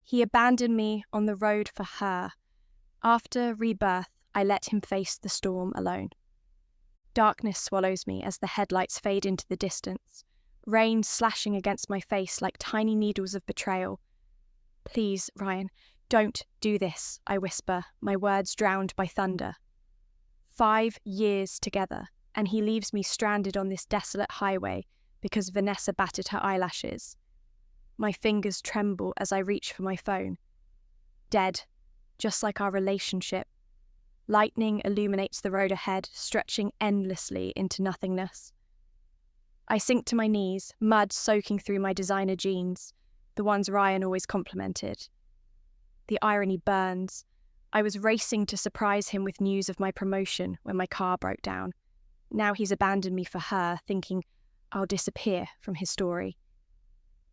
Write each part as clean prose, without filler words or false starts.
He abandoned me on the road for her. After Rebirth, I let him face the storm alone. Darkness swallows me as the headlights fade into the distance, rain slashing against my face like tiny needles of betrayal. Please, Ryan, don't do this, I whisper, my words drowned by thunder. 5 years together, and he leaves me stranded on this desolate highway because Vanessa battered her eyelashes. My fingers tremble as I reach for my phone. Dead, just like our relationship. Lightning illuminates the road ahead, stretching endlessly into nothingness. I sink to my knees, mud soaking through my designer jeans, the ones Ryan always complimented. The irony burns. I was racing to surprise him with news of my promotion when my car broke down. Now he's abandoned me for her, thinking I'll disappear from his story.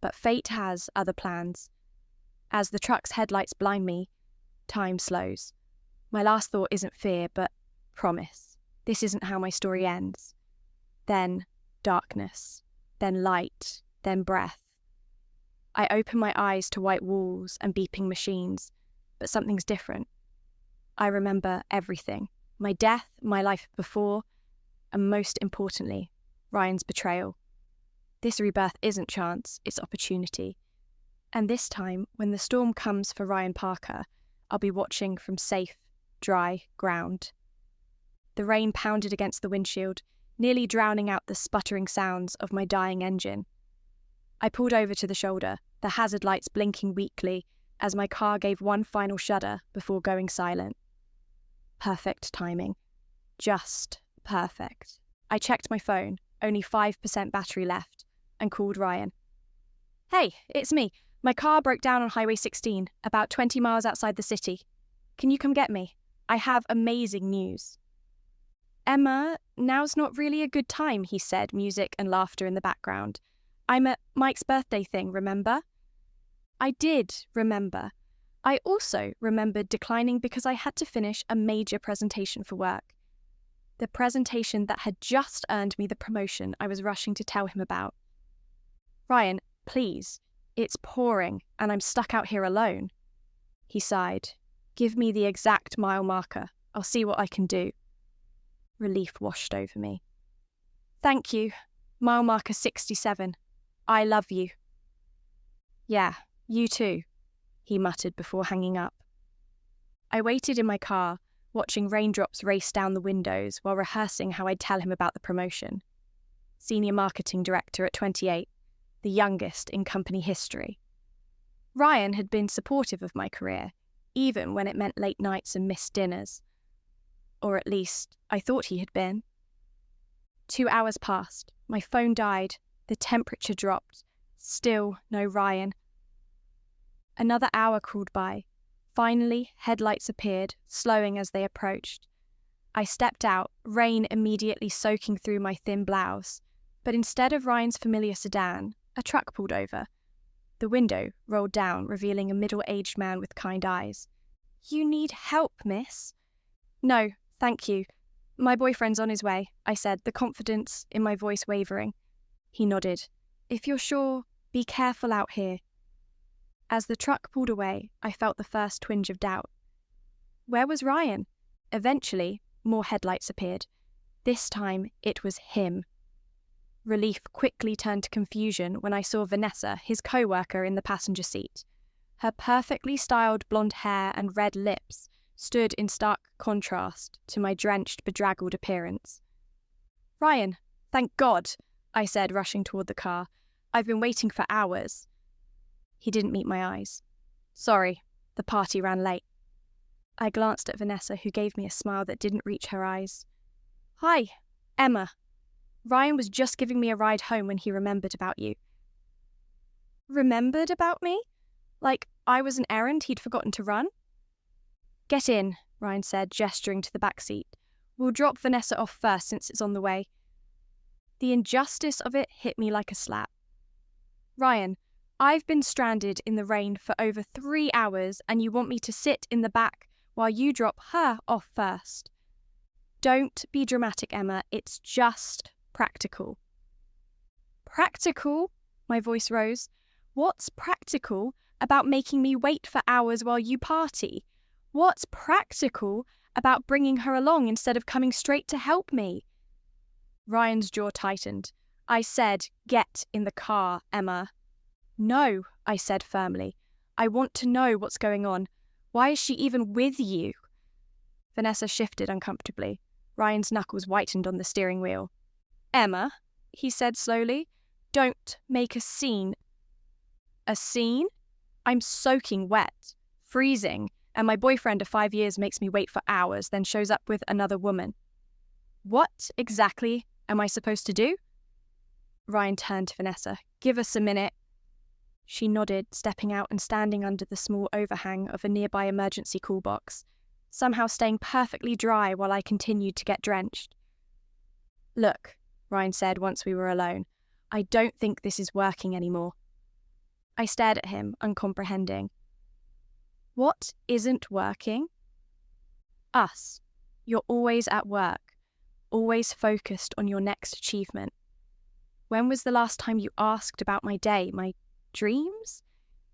But fate has other plans. As the truck's headlights blind me, time slows. My last thought isn't fear, but promise. This isn't how my story ends. Then darkness, then light, then breath. I open my eyes to white walls and beeping machines, but something's different. I remember everything. My death, my life before, and most importantly, Ryan's betrayal. This rebirth isn't chance, it's opportunity. And this time, when the storm comes for Ryan Parker, I'll be watching from safe, dry ground. The rain pounded against the windshield, nearly drowning out the sputtering sounds of my dying engine. I pulled over to the shoulder, the hazard lights blinking weakly as my car gave one final shudder before going silent. Perfect timing. Just perfect. I checked my phone, only 5% battery left, and called Ryan. Hey, it's me. My car broke down on Highway 16, about 20 miles outside the city. Can you come get me? I have amazing news. Emma, now's not really a good time, he said, music and laughter in the background. I'm at Mike's birthday thing, remember? I did remember. I also remembered declining because I had to finish a major presentation for work. The presentation that had just earned me the promotion I was rushing to tell him about. Ryan, please. It's pouring, and I'm stuck out here alone. He sighed. Give me the exact mile marker. I'll see what I can do. Relief washed over me. Thank you. Mile marker 67. I love you. Yeah, you too, he muttered before hanging up. I waited in my car, watching raindrops race down the windows while rehearsing how I'd tell him about the promotion. Senior marketing director at 28, the youngest in company history. Ryan had been supportive of my career, even when it meant late nights and missed dinners. Or at least, I thought he had been. 2 hours passed, my phone died, the temperature dropped. Still no Ryan. Another hour crawled by. Finally, headlights appeared, slowing as they approached. I stepped out, rain immediately soaking through my thin blouse. But instead of Ryan's familiar sedan, a truck pulled over. The window rolled down, revealing a middle-aged man with kind eyes. You need help, miss? No, thank you. My boyfriend's on his way, I said, the confidence in my voice wavering. He nodded. If you're sure, be careful out here. As the truck pulled away, I felt the first twinge of doubt. Where was Ryan? Eventually, more headlights appeared. This time, it was him. Relief quickly turned to confusion when I saw Vanessa, his co-worker, in the passenger seat. Her perfectly styled blonde hair and red lips stood in stark contrast to my drenched, bedraggled appearance. Ryan, thank God, I said, rushing toward the car. I've been waiting for hours. He didn't meet my eyes. Sorry, the party ran late. I glanced at Vanessa, who gave me a smile that didn't reach her eyes. Hi, Emma. Ryan was just giving me a ride home when he remembered about you. Remembered about me? Like I was an errand he'd forgotten to run? Get in, Ryan said, gesturing to the back seat. We'll drop Vanessa off first since it's on the way. The injustice of it hit me like a slap. Ryan, I've been stranded in the rain for over 3 hours and you want me to sit in the back while you drop her off first. Don't be dramatic, Emma. It's just practical. Practical? My voice rose. What's practical about making me wait for hours while you party? What's practical about bringing her along instead of coming straight to help me? Ryan's jaw tightened. I said, "Get in the car, Emma." "No," I said firmly. "I want to know what's going on. Why is she even with you?" Vanessa shifted uncomfortably. Ryan's knuckles whitened on the steering wheel. "Emma," he said slowly, "don't make a scene." "A scene? I'm soaking wet, freezing, and my boyfriend of 5 years makes me wait for hours, then shows up with another woman. What exactly am I supposed to do?" Ryan turned to Vanessa. "Give us a minute." She nodded, stepping out and standing under the small overhang of a nearby emergency call box, somehow staying perfectly dry while I continued to get drenched. "Look," Ryan said once we were alone, "I don't think this is working anymore." I stared at him, uncomprehending. "What isn't working?" "Us. You're always at work, always focused on your next achievement. When was the last time you asked about my day, my dreams?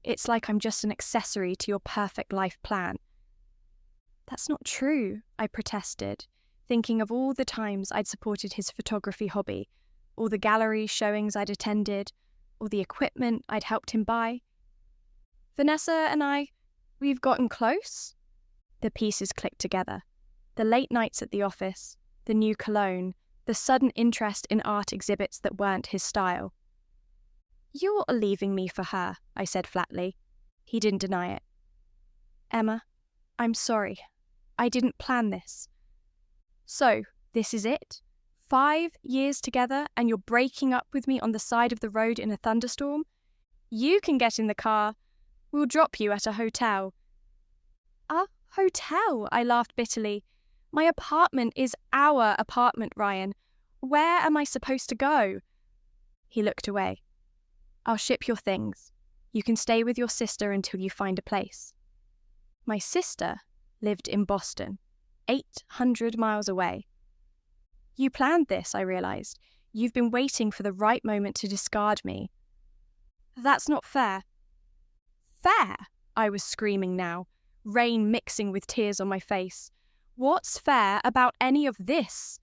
It's like I'm just an accessory to your perfect life plan." "That's not true," I protested, thinking of all the times I'd supported his photography hobby, all the gallery showings I'd attended, all the equipment I'd helped him buy. "Vanessa and we've gotten close?" The pieces clicked together. The late nights at the office, the new cologne, the sudden interest in art exhibits that weren't his style. "You're leaving me for her," I said flatly. He didn't deny it. "Emma, I'm sorry. I didn't plan this." "So, this is it? 5 years together and you're breaking up with me on the side of the road in a thunderstorm? You can get in the car. We'll drop you at a hotel." "A hotel?" I laughed bitterly. "My apartment is our apartment, Ryan. Where am I supposed to go?" He looked away. "I'll ship your things. You can stay with your sister until you find a place." My sister lived in Boston, 800 miles away. "You planned this," I realized. "You've been waiting for the right moment to discard me." "That's not fair." "Fair?" I was screaming now, rain mixing with tears on my face. "What's fair about any of this?"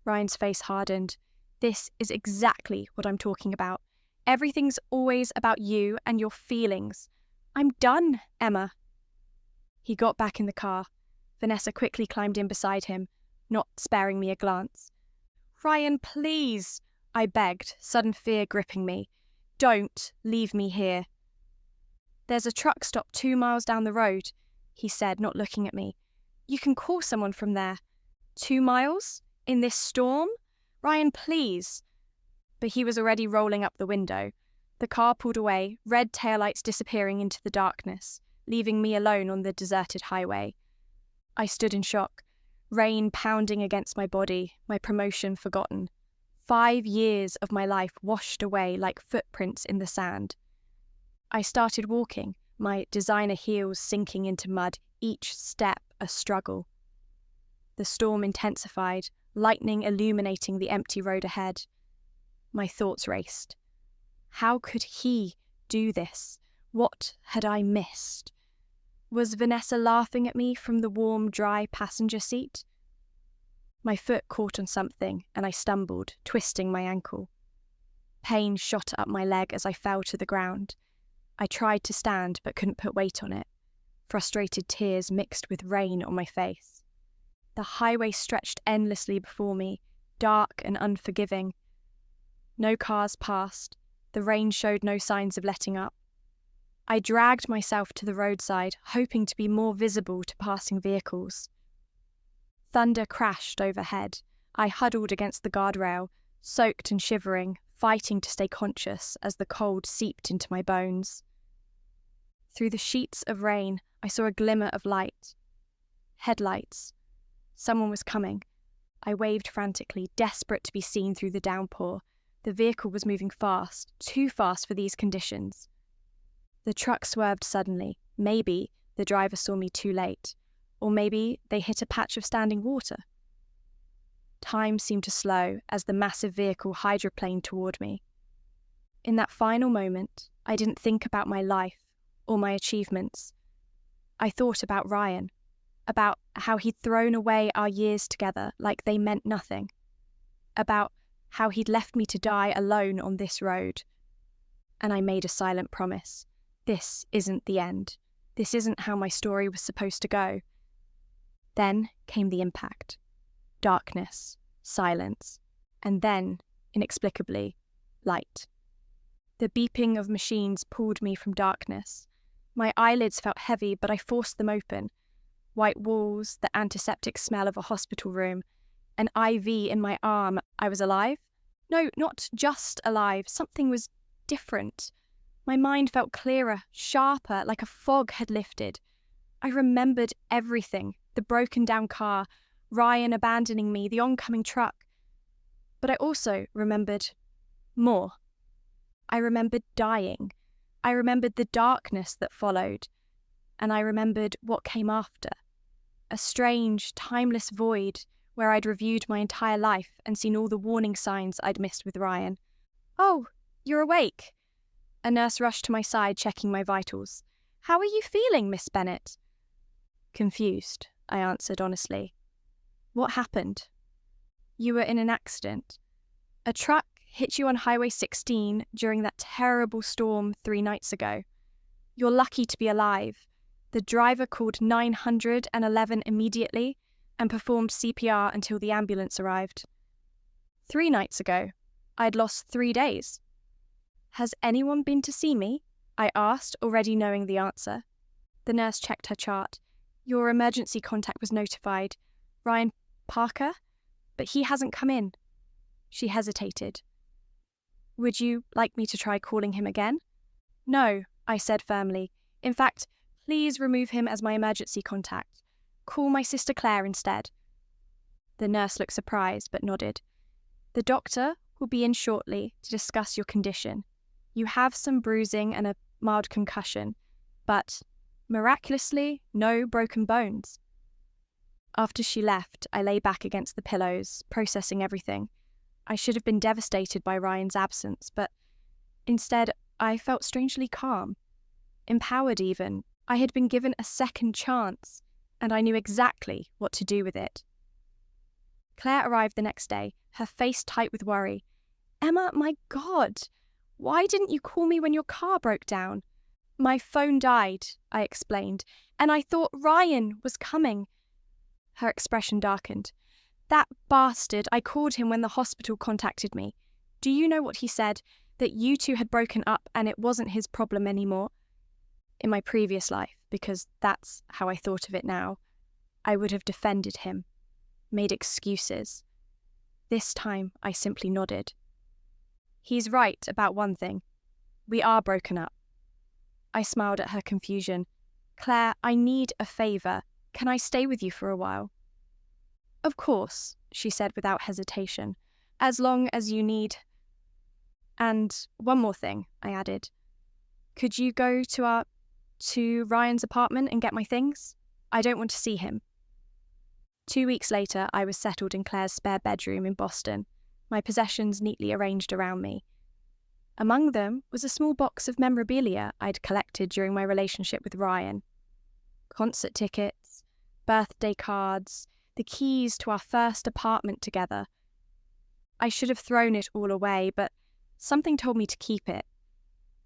Ryan's face hardened. "This is exactly what I'm talking about. Everything's always about you and your feelings. I'm done, Emma." He got back in the car. Vanessa quickly climbed in beside him, not sparing me a glance. "Ryan, please," I begged, sudden fear gripping me. "Don't leave me here." "There's a truck stop 2 miles down the road," he said, not looking at me. "You can call someone from there." 2 miles? In this storm? "Ryan, please." But he was already rolling up the window. The car pulled away, red taillights disappearing into the darkness, leaving me alone on the deserted highway. I stood in shock, rain pounding against my body, my promotion forgotten. 5 years of my life washed away like footprints in the sand. I started walking, my designer heels sinking into mud, each step a struggle. The storm intensified, lightning illuminating the empty road ahead. My thoughts raced. How could he do this? What had I missed? Was Vanessa laughing at me from the warm, dry passenger seat? My foot caught on something and I stumbled, twisting my ankle. Pain shot up my leg as I fell to the ground. I tried to stand but couldn't put weight on it. Frustrated tears mixed with rain on my face. The highway stretched endlessly before me, dark and unforgiving. No cars passed. The rain showed no signs of letting up. I dragged myself to the roadside, hoping to be more visible to passing vehicles. Thunder crashed overhead. I huddled against the guardrail, soaked and shivering, fighting to stay conscious as the cold seeped into my bones. Through the sheets of rain, I saw a glimmer of light. Headlights. Someone was coming. I waved frantically, desperate to be seen through the downpour. The vehicle was moving fast, too fast for these conditions. The truck swerved suddenly. Maybe the driver saw me too late, or maybe they hit a patch of standing water. Time seemed to slow as the massive vehicle hydroplaned toward me. In that final moment, I didn't think about my life or my achievements. I thought about Ryan, about how he'd thrown away our years together like they meant nothing, about how he'd left me to die alone on this road. And I made a silent promise. This isn't the end. This isn't how my story was supposed to go. Then came the impact. Darkness, silence, and then, inexplicably, light. The beeping of machines pulled me from darkness. My eyelids felt heavy, but I forced them open. White walls, the antiseptic smell of a hospital room, an IV in my arm. I was alive? No, not just alive. Something was different. My mind felt clearer, sharper, like a fog had lifted. I remembered everything. The broken down car, Ryan abandoning me, the oncoming truck. But I also remembered more. I remembered dying. I remembered the darkness that followed. And I remembered what came after. A strange, timeless void where I'd reviewed my entire life and seen all the warning signs I'd missed with Ryan. "Oh, you're awake." A nurse rushed to my side, checking my vitals. "How are you feeling, Miss Bennett?" "Confused," I answered honestly. "What happened?" "You were in an accident. A truck hit you on Highway 16 during that terrible storm 3 nights ago. You're lucky to be alive. The driver called 911 immediately and performed CPR until the ambulance arrived. 3 nights ago, I'd lost 3 days." "Has anyone been to see me?" I asked, already knowing the answer. The nurse checked her chart. "Your emergency contact was notified, Ryan Parker, but he hasn't come in." She hesitated. "Would you like me to try calling him again?" "No," I said firmly. "In fact, please remove him as my emergency contact. Call my sister Claire instead." The nurse looked surprised but nodded. "The doctor will be in shortly to discuss your condition. You have some bruising and a mild concussion, but miraculously, no broken bones." After she left, I lay back against the pillows, processing everything. I should have been devastated by Ryan's absence, but instead I felt strangely calm. Empowered even. I had been given a second chance, and I knew exactly what to do with it. Claire arrived the next day, her face tight with worry. "Emma, my God, why didn't you call me when your car broke down?" "My phone died," I explained, "and I thought Ryan was coming." Her expression darkened. "That bastard, I called him when the hospital contacted me. Do you know what he said? That you two had broken up and it wasn't his problem anymore?" In my previous life, because that's how I thought of it now, I would have defended him, made excuses. This time, I simply nodded. "He's right about one thing. We are broken up." I smiled at her confusion. "Claire, I need a favour. Can I stay with you for a while?" "Of course," she said without hesitation. "As long as you need." "And one more thing," I added. "Could you go to Ryan's apartment and get my things? I don't want to see him." 2 weeks later, I was settled in Claire's spare bedroom in Boston, my possessions neatly arranged around me. Among them was a small box of memorabilia I'd collected during my relationship with Ryan. Concert tickets, birthday cards, the keys to our first apartment together. I should have thrown it all away, but something told me to keep it.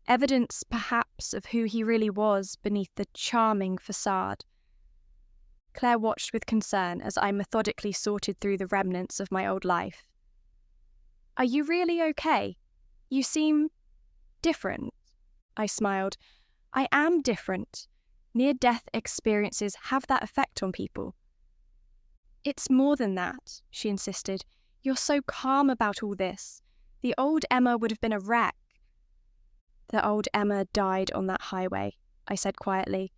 Evidence, perhaps, of who he really was beneath the charming facade. Claire watched with concern as I methodically sorted through the remnants of my old life. "Are you really okay? You seem different." I smiled. "I am different. Near-death experiences have that effect on people." "It's more than that," she insisted. "You're so calm about all this. The old Emma would have been a wreck." "The old Emma died on that highway," I said quietly.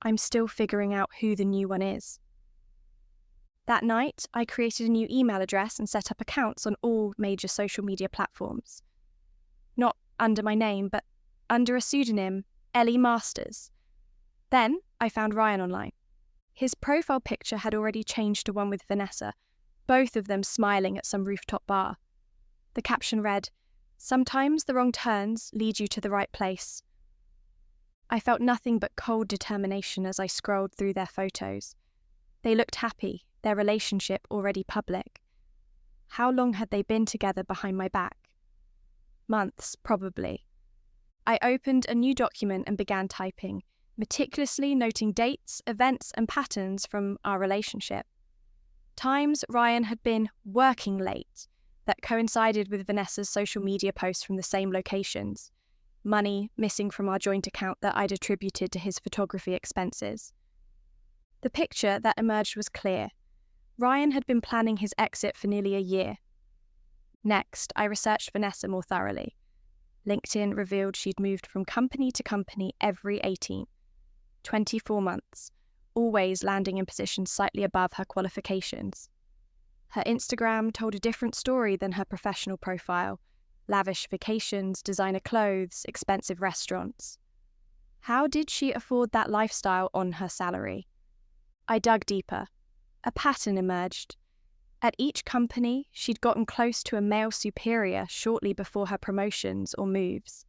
"I'm still figuring out who the new one is." That night, I created a new email address and set up accounts on all major social media platforms. Not under my name, but under a pseudonym, Ellie Masters. Then I found Ryan online. His profile picture had already changed to one with Vanessa, both of them smiling at some rooftop bar. The caption read, "Sometimes the wrong turns lead you to the right place." I felt nothing but cold determination as I scrolled through their photos. They looked happy, their relationship already public. How long had they been together behind my back? Months, probably. I opened a new document and began typing, meticulously noting dates, events, and patterns from our relationship. Times Ryan had been working late, that coincided with Vanessa's social media posts from the same locations. Money missing from our joint account that I'd attributed to his photography expenses. The picture that emerged was clear. Ryan had been planning his exit for nearly a year. Next, I researched Vanessa more thoroughly. LinkedIn revealed she'd moved from company to company every 24 months, always landing in positions slightly above her qualifications. Her Instagram told a different story than her professional profile: lavish vacations, designer clothes, expensive restaurants. How did she afford that lifestyle on her salary? I dug deeper. A pattern emerged. At each company, she'd gotten close to a male superior shortly before her promotions or moves.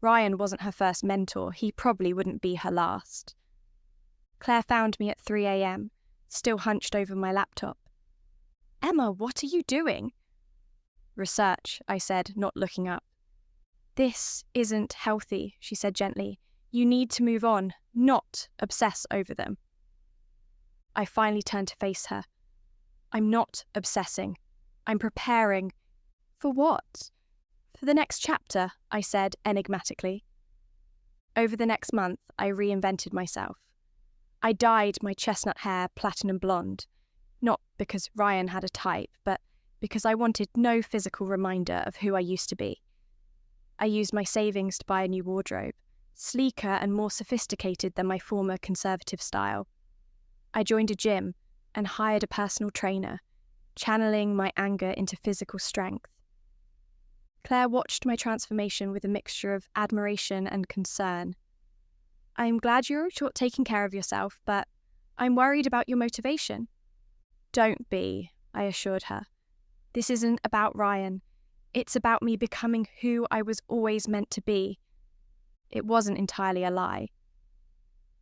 Ryan wasn't her first mentor, he probably wouldn't be her last. Claire found me at 3 a.m, still hunched over my laptop. "Emma, what are you doing?" "Research," I said, not looking up. "This isn't healthy," she said gently. "You need to move on, not obsess over them." I finally turned to face her. "I'm not obsessing. I'm preparing." "For what?" "For the next chapter," I said enigmatically. Over the next month, I reinvented myself. I dyed my chestnut hair platinum blonde, not because Ryan had a type, but because I wanted no physical reminder of who I used to be. I used my savings to buy a new wardrobe, sleeker and more sophisticated than my former conservative style. I joined a gym and hired a personal trainer, channeling my anger into physical strength. Claire watched my transformation with a mixture of admiration and concern. "I'm glad you're taking care of yourself, but I'm worried about your motivation." "Don't be," I assured her. "This isn't about Ryan. It's about me becoming who I was always meant to be." It wasn't entirely a lie.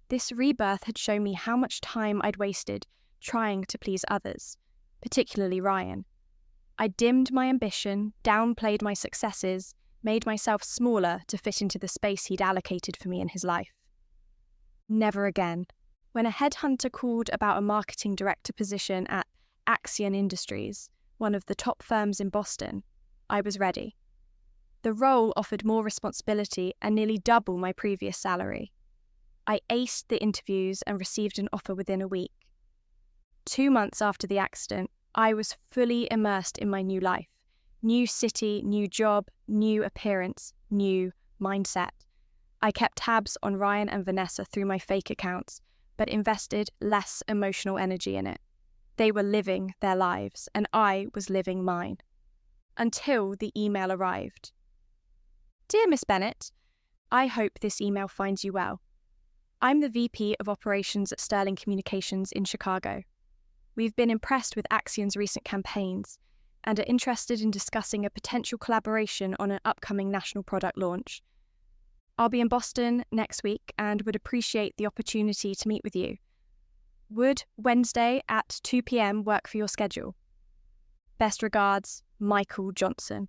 This rebirth had shown me how much time I'd wasted trying to please others, particularly Ryan. I dimmed my ambition, downplayed my successes, made myself smaller to fit into the space he'd allocated for me in his life. Never again. When a headhunter called about a marketing director position at Axion Industries, one of the top firms in Boston, I was ready. The role offered more responsibility and nearly double my previous salary. I aced the interviews and received an offer within a week. 2 months after the accident, I was fully immersed in my new life. New city, new job, new appearance, new mindset. I kept tabs on Ryan and Vanessa through my fake accounts, but invested less emotional energy in it. They were living their lives, and I was living mine. Until the email arrived. "Dear Miss Bennett, I hope this email finds you well. I'm the VP of Operations at Sterling Communications in Chicago. We've been impressed with Axion's recent campaigns and are interested in discussing a potential collaboration on an upcoming national product launch. I'll be in Boston next week and would appreciate the opportunity to meet with you. Would Wednesday at 2 p.m. work for your schedule? Best regards, Michael Johnson."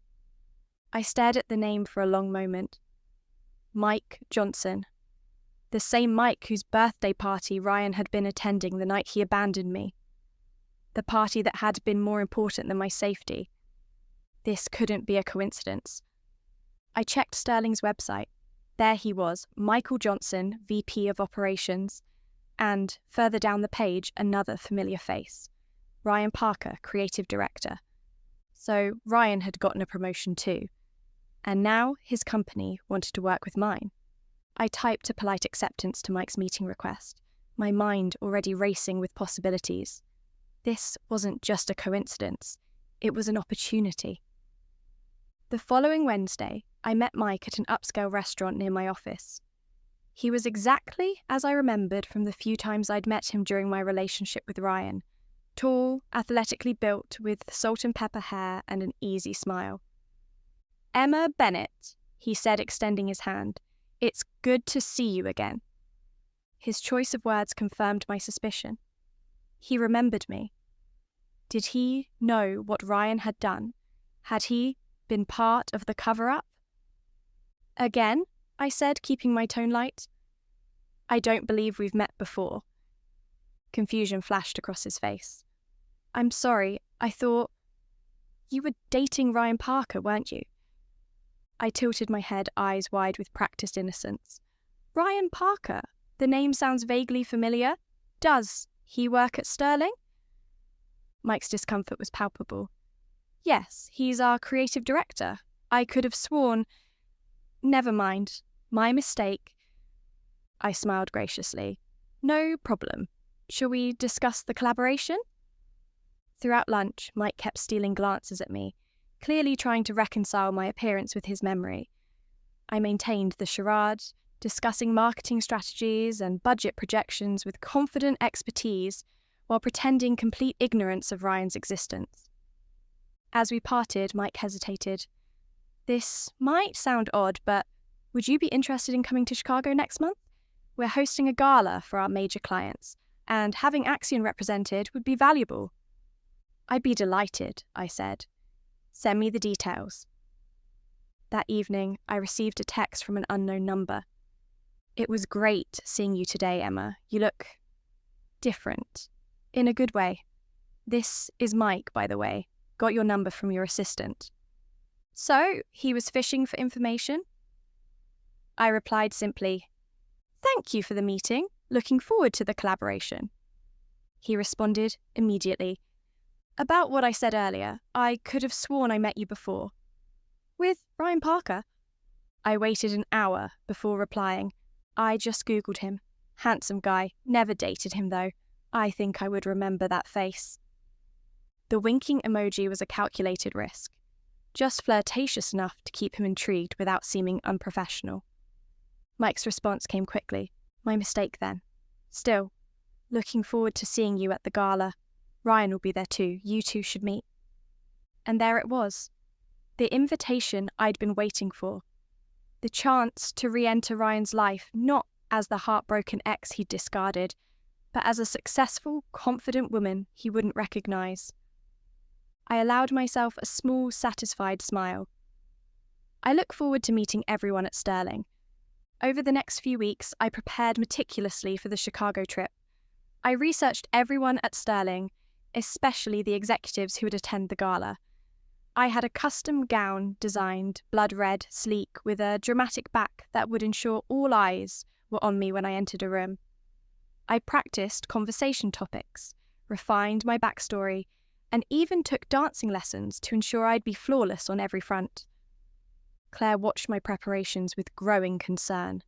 I stared at the name for a long moment. Mike Johnson. The same Mike whose birthday party Ryan had been attending the night he abandoned me. The party that had been more important than my safety. This couldn't be a coincidence. I checked Sterling's website. There he was, Michael Johnson, VP of Operations, and, further down the page, another familiar face. Ryan Parker, Creative Director. So Ryan had gotten a promotion too. And now his company wanted to work with mine. I typed a polite acceptance to Mike's meeting request, my mind already racing with possibilities. This wasn't just a coincidence, it was an opportunity. The following Wednesday, I met Mike at an upscale restaurant near my office. He was exactly as I remembered from the few times I'd met him during my relationship with Ryan. Tall, athletically built, with salt and pepper hair and an easy smile. "Emma Bennett," he said, extending his hand. It's good to see you again. His choice of words confirmed my suspicion. He remembered me. Did he know what Ryan had done? Had he been part of the cover-up? Again, I said, keeping my tone light. I don't believe we've met before. Confusion flashed across his face. I'm sorry, I thought... You were dating Ryan Parker, weren't you? I tilted my head, eyes wide with practiced innocence. Ryan Parker? The name sounds vaguely familiar. Does he work at Sterling? Mike's discomfort was palpable. Yes, he's our creative director. I could have sworn... Never mind. My mistake. I smiled graciously. No problem. Shall we discuss the collaboration? Throughout lunch, Mike kept stealing glances at me, clearly trying to reconcile my appearance with his memory. I maintained the charade, discussing marketing strategies and budget projections with confident expertise while pretending complete ignorance of Ryan's existence. As we parted, Mike hesitated. This might sound odd, but would you be interested in coming to Chicago next month? We're hosting a gala for our major clients, and having Axion represented would be valuable. I'd be delighted, I said. Send me the details. That evening, I received a text from an unknown number. It was great seeing you today, Emma. You look different. In a good way. This is Mike, by the way. Got your number from your assistant. So, he was fishing for information? I replied simply, Thank you for the meeting. Looking forward to the collaboration. He responded immediately. About what I said earlier, I could have sworn I met you before. With Ryan Parker? I waited an hour before replying. I just Googled him. Handsome guy. Never dated him, though. I think I would remember that face. The winking emoji was a calculated risk. Just flirtatious enough to keep him intrigued without seeming unprofessional. Mike's response came quickly. My mistake then. Still, looking forward to seeing you at the gala. Ryan will be there too. You two should meet. And there it was. The invitation I'd been waiting for. The chance to re-enter Ryan's life, not as the heartbroken ex he'd discarded, but as a successful, confident woman he wouldn't recognise. I allowed myself a small, satisfied smile. I look forward to meeting everyone at Sterling. Over the next few weeks, I prepared meticulously for the Chicago trip. I researched everyone at Sterling, especially the executives who would attend the gala. I had a custom gown designed, blood red, sleek, with a dramatic back that would ensure all eyes were on me when I entered a room. I practiced conversation topics, refined my backstory, and even took dancing lessons to ensure I'd be flawless on every front. Claire watched my preparations with growing concern.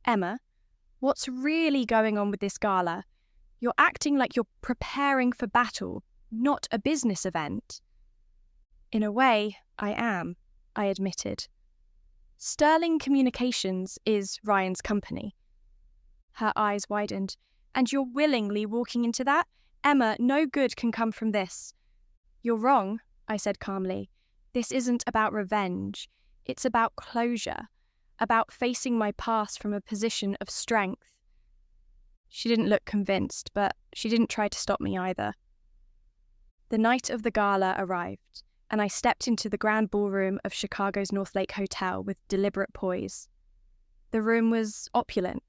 Emma, what's really going on with this gala? You're acting like you're preparing for battle, not a business event. In a way, I am, I admitted. Sterling Communications is Ryan's company. Her eyes widened. And you're willingly walking into that? Emma, no good can come from this. You're wrong, I said calmly. This isn't about revenge. It's about closure, about facing my past from a position of strength. She didn't look convinced, but she didn't try to stop me either. The night of the gala arrived, and I stepped into the grand ballroom of Chicago's North Lake Hotel with deliberate poise. The room was opulent.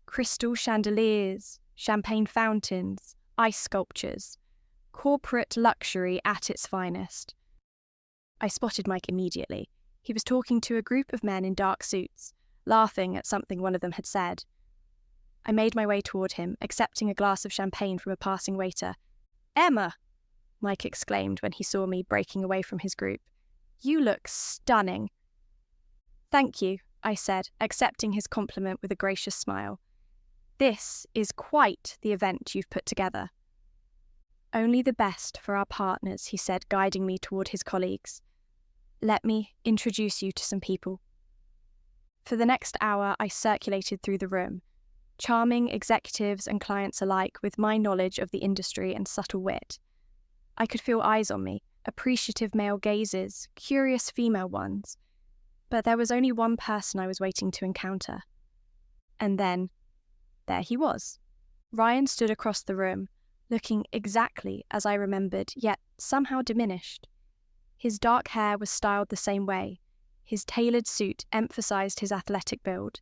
Crystal chandeliers, champagne fountains, ice sculptures. Corporate luxury at its finest. I spotted Mike immediately. He was talking to a group of men in dark suits, laughing at something one of them had said. I made my way toward him, accepting a glass of champagne from a passing waiter. Emma! Mike exclaimed when he saw me breaking away from his group. You look stunning. Thank you, I said, accepting his compliment with a gracious smile. This is quite the event you've put together. Only the best for our partners, he said, guiding me toward his colleagues. Let me introduce you to some people. For the next hour, I circulated through the room, charming executives and clients alike with my knowledge of the industry and subtle wit. I could feel eyes on me, appreciative male gazes, curious female ones. But there was only one person I was waiting to encounter. And then, there he was. Ryan stood across the room, looking exactly as I remembered, yet somehow diminished. His dark hair was styled the same way, his tailored suit emphasized his athletic build,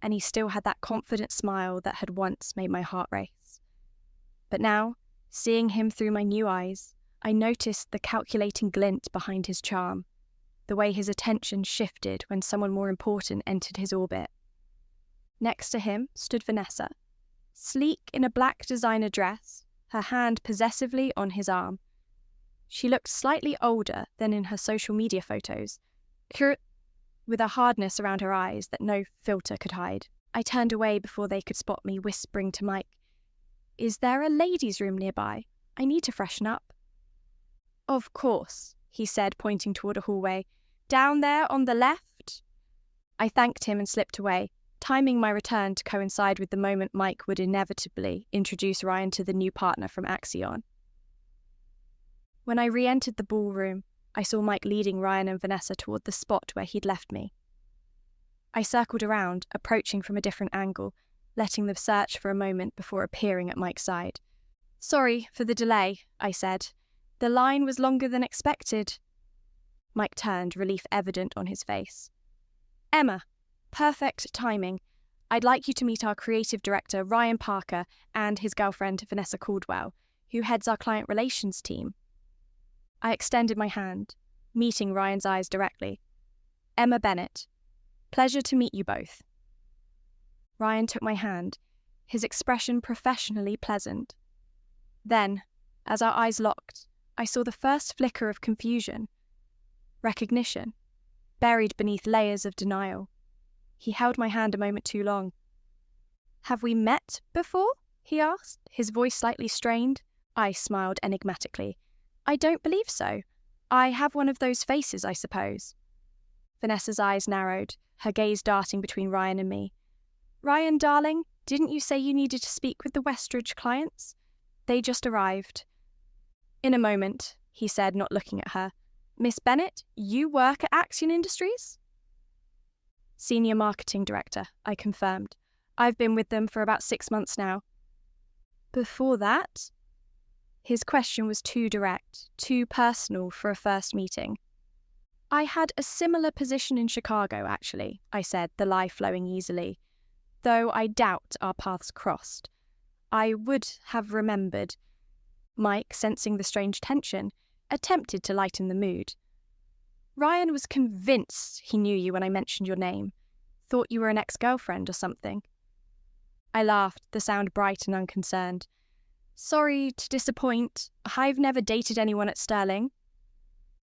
and he still had that confident smile that had once made my heart race. But now, seeing him through my new eyes, I noticed the calculating glint behind his charm, the way his attention shifted when someone more important entered his orbit. Next to him stood Vanessa, sleek in a black designer dress, her hand possessively on his arm. She looked slightly older than in her social media photos, with a hardness around her eyes that no filter could hide. I turned away before they could spot me, whispering to Mike, "Is there a ladies' room nearby? I need to freshen up." "Of course," he said, pointing toward a hallway. "Down there on the left." I thanked him and slipped away, timing my return to coincide with the moment Mike would inevitably introduce Ryan to the new partner from Axion. When I re-entered the ballroom, I saw Mike leading Ryan and Vanessa toward the spot where he'd left me. I circled around, approaching from a different angle, letting them search for a moment before appearing at Mike's side. "Sorry for the delay," I said. "The line was longer than expected." Mike turned, relief evident on his face. "Emma, perfect timing. I'd like you to meet our creative director, Ryan Parker, and his girlfriend, Vanessa Caldwell, who heads our client relations team." I extended my hand, meeting Ryan's eyes directly. "Emma Bennett. Pleasure to meet you both." Ryan took my hand, his expression professionally pleasant. Then, as our eyes locked, I saw the first flicker of confusion. Recognition, buried beneath layers of denial. He held my hand a moment too long. "Have we met before?" he asked, his voice slightly strained. I smiled enigmatically. "I don't believe so. I have one of those faces, I suppose." Vanessa's eyes narrowed, her gaze darting between Ryan and me. "Ryan, darling, didn't you say you needed to speak with the Westridge clients? They just arrived." "In a moment," he said, not looking at her. "Miss Bennett, you work at Axion Industries?" "Senior Marketing Director," I confirmed. "I've been with them for about 6 months now." "Before that?" His question was too direct, too personal for a first meeting. "I had a similar position in Chicago, actually," I said, the lie flowing easily. "Though I doubt our paths crossed. I would have remembered." Mike, sensing the strange tension, attempted to lighten the mood. "Ryan was convinced he knew you when I mentioned your name. Thought you were an ex-girlfriend or something." I laughed, the sound bright and unconcerned. "Sorry to disappoint. I've never dated anyone at Sterling."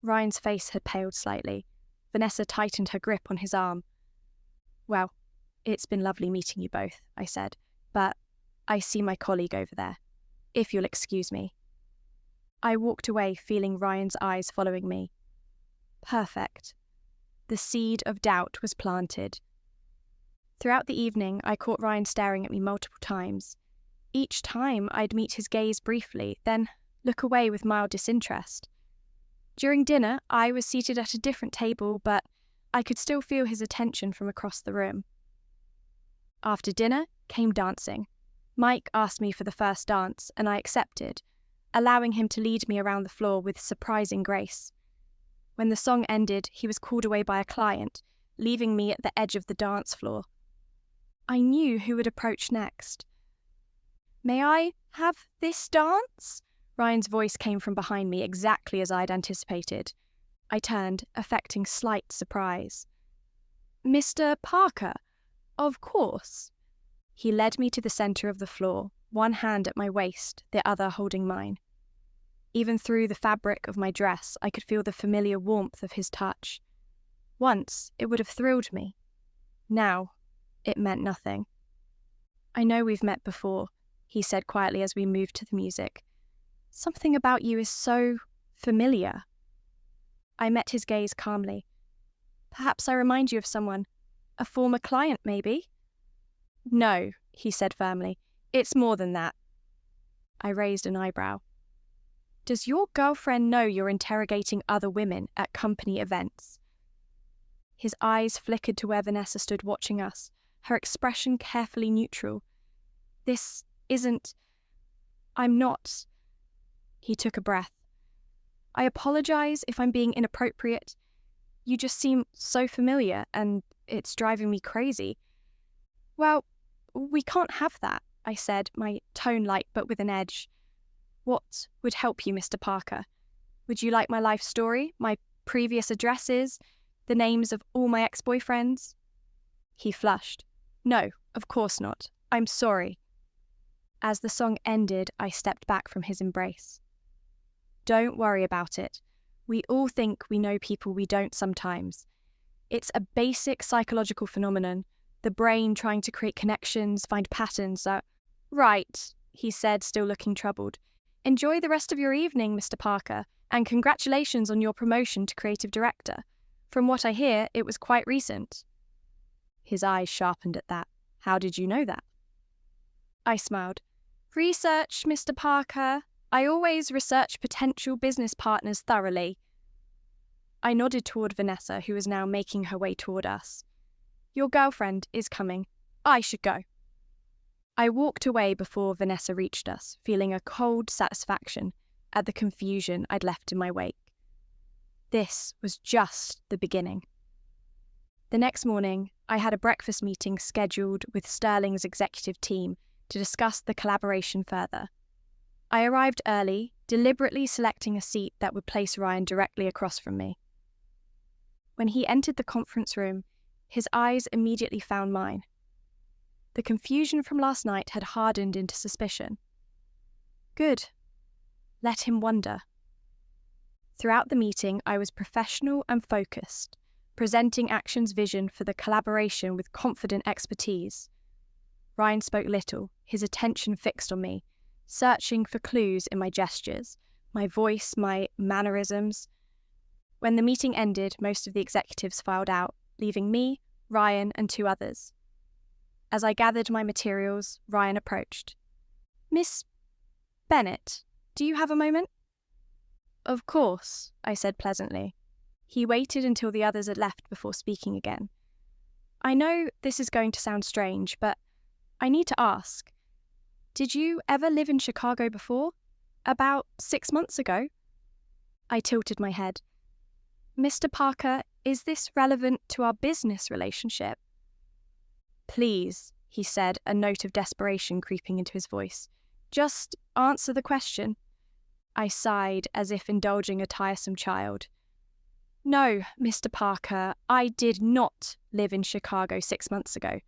Ryan's face had paled slightly. Vanessa tightened her grip on his arm. "Well, it's been lovely meeting you both," I said, "but I see my colleague over there. If you'll excuse me." I walked away, feeling Ryan's eyes following me. Perfect. The seed of doubt was planted. Throughout the evening, I caught Ryan staring at me multiple times. Each time, I'd meet his gaze briefly, then look away with mild disinterest. During dinner, I was seated at a different table, but I could still feel his attention from across the room. After dinner came dancing. Mike asked me for the first dance, and I accepted, allowing him to lead me around the floor with surprising grace. When the song ended, he was called away by a client, leaving me at the edge of the dance floor. I knew who would approach next. "May I have this dance?" Ryan's voice came from behind me exactly as I'd anticipated. I turned, affecting slight surprise. "Mr. Parker, of course." He led me to the centre of the floor, one hand at my waist, the other holding mine. Even through the fabric of my dress, I could feel the familiar warmth of his touch. Once, it would have thrilled me. Now, it meant nothing. "I know we've met before," he said quietly as we moved to the music. "Something about you is so familiar." I met his gaze calmly. "Perhaps I remind you of someone. A former client, maybe?" "No," he said firmly. "It's more than that." I raised an eyebrow. "Does your girlfriend know you're interrogating other women at company events?" His eyes flickered to where Vanessa stood watching us, her expression carefully neutral. This isn't... I'm not... He took a breath. I apologize if I'm being inappropriate. You just seem so familiar, and it's driving me crazy. Well, we can't have that, I said, my tone light but with an edge. What would help you, Mr. Parker? Would you like my life story, my previous addresses, the names of all my ex-boyfriends? He flushed. No, of course not. I'm sorry. As the song ended, I stepped back from his embrace. Don't worry about it. We all think we know people we don't sometimes. It's a basic psychological phenomenon, the brain trying to create connections, find patterns that... Right, he said, still looking troubled. Enjoy the rest of your evening, Mr. Parker, and congratulations on your promotion to creative director. From what I hear, it was quite recent. His eyes sharpened at that. How did you know that? I smiled. Research, Mr. Parker. I always research potential business partners thoroughly. I nodded toward Vanessa, who was now making her way toward us. Your girlfriend is coming. I should go. I walked away before Vanessa reached us, feeling a cold satisfaction at the confusion I'd left in my wake. This was just the beginning. The next morning, I had a breakfast meeting scheduled with Sterling's executive team to discuss the collaboration further. I arrived early, deliberately selecting a seat that would place Ryan directly across from me. When he entered the conference room, his eyes immediately found mine. The confusion from last night had hardened into suspicion. Good. Let him wonder. Throughout the meeting, I was professional and focused, presenting Action's vision for the collaboration with confident expertise. Ryan spoke little, his attention fixed on me, searching for clues in my gestures, my voice, my mannerisms. When the meeting ended, most of the executives filed out, leaving me, Ryan, and 2 others. As I gathered my materials, Ryan approached. Miss Bennett, do you have a moment? Of course, I said pleasantly. He waited until the others had left before speaking again. I know this is going to sound strange, but I need to ask. Did you ever live in Chicago before? About 6 months ago? I tilted my head. Mr. Parker, is this relevant to our business relationship? Please, he said, a note of desperation creeping into his voice. Just answer the question. I sighed as if indulging a tiresome child. No, Mr. Parker, I did not live in Chicago 6 months ago.